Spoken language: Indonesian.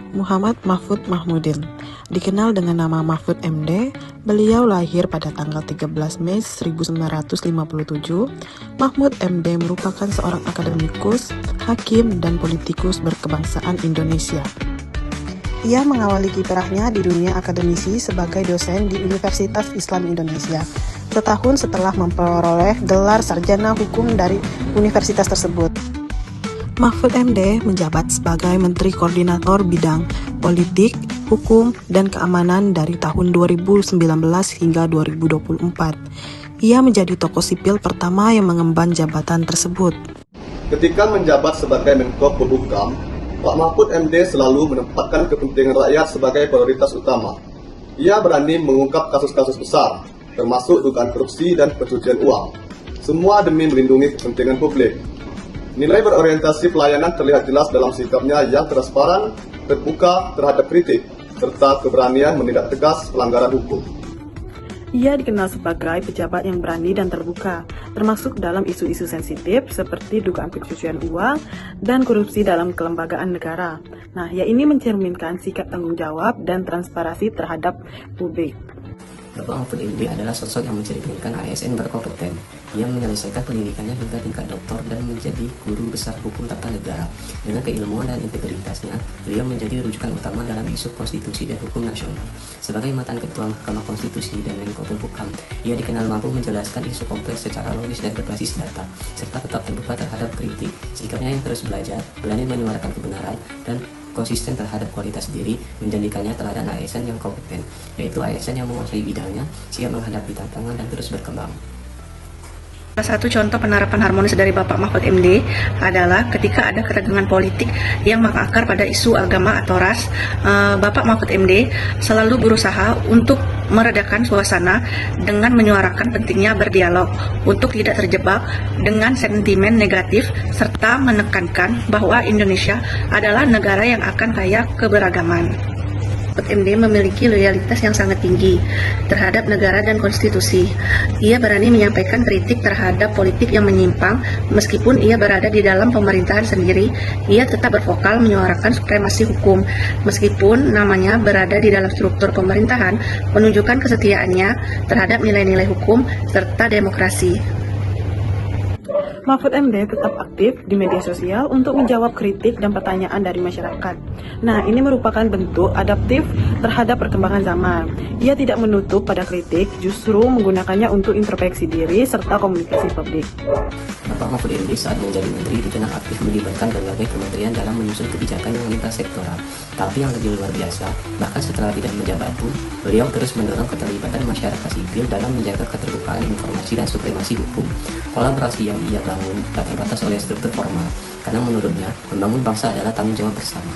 Muhammad Mahfud Mahmudin, dikenal dengan nama Mahfud MD, beliau lahir pada tanggal 13 Mei 1957. Mahfud MD merupakan seorang akademikus, hakim, dan politikus berkebangsaan Indonesia. Ia mengawali kiprahnya di dunia akademisi sebagai dosen di Universitas Islam Indonesia, setahun setelah memperoleh gelar sarjana hukum dari universitas tersebut. Mahfud MD menjabat sebagai Menteri Koordinator Bidang Politik, Hukum, dan Keamanan dari tahun 2019 hingga 2024. Ia menjadi tokoh sipil pertama yang mengemban jabatan tersebut. Ketika menjabat sebagai Menko Polhukam, Pak Mahfud MD selalu menempatkan kepentingan rakyat sebagai prioritas utama. Ia berani mengungkap kasus-kasus besar, termasuk dugaan korupsi dan pencucian uang. Semua demi melindungi kepentingan publik. Nilai berorientasi pelayanan terlihat jelas dalam sikapnya yang transparan, terbuka terhadap kritik, serta keberanian menindak tegas pelanggaran hukum. Ia dikenal sebagai pejabat yang berani dan terbuka, termasuk dalam isu-isu sensitif seperti dugaan pencucian uang dan korupsi dalam kelembagaan negara. Nah, ini mencerminkan sikap tanggung jawab dan transparansi terhadap publik. Bapak Mahfud MD adalah sosok yang mencerminkan ASN berkompeten. Ia menyelesaikan pendidikannya hingga tingkat doktor dan menjadi guru besar hukum tata negara. Dengan keilmuan dan integritasnya, beliau menjadi rujukan utama dalam isu konstitusi dan hukum nasional. Sebagai mantan Ketua Mahkamah Konstitusi dan Menko Polhukam, ia dikenal mampu menjelaskan isu kompleks secara logis dan berbasis data, serta tetap terbuka terhadap kritik. Sikapnya yang terus belajar, berani menyuarakan kebenaran, dan konsisten terhadap kualitas diri menjadikannya teladan ASN yang kompeten, yaitu ASN yang menguasai bidangnya, siap menghadapi tantangan dan terus berkembang. Salah satu contoh penerapan harmonis dari Bapak Mahfud MD adalah ketika ada ketegangan politik yang mengakar pada isu agama atau ras, Bapak Mahfud MD selalu berusaha untuk meredakan suasana dengan menyuarakan pentingnya berdialog untuk tidak terjebak dengan sentimen negatif serta menekankan bahwa Indonesia adalah negara yang akan kaya keberagaman. MD memiliki loyalitas yang sangat tinggi terhadap negara dan konstitusi. Ia berani menyampaikan kritik terhadap politik yang menyimpang. Meskipun ia berada di dalam pemerintahan sendiri, ia tetap bervokal menyuarakan supremasi hukum. Meskipun namanya berada di dalam struktur pemerintahan, menunjukkan kesetiaannya terhadap nilai-nilai hukum serta demokrasi. Mahfud MD tetap aktif di media sosial untuk menjawab kritik dan pertanyaan dari masyarakat. Nah, ini merupakan bentuk adaptif terhadap perkembangan zaman. Ia tidak menutup pada kritik, justru menggunakannya untuk introspeksi diri serta komunikasi publik. Bapak Mahfud MD saat menjadi menteri dikenal aktif melibatkan berbagai kementerian dalam menyusun kebijakan yang lintas sektoral. Tapi yang lebih luar biasa, bahkan setelah tidak menjabat pun, beliau terus mendorong keterlibatan masyarakat sipil dalam menjaga keterbukaan informasi dan supremasi hukum. Kolaborasi yang ia bangun tak terbatas oleh struktur formal, karena menurutnya membangun bangsa adalah tanggung jawab bersama.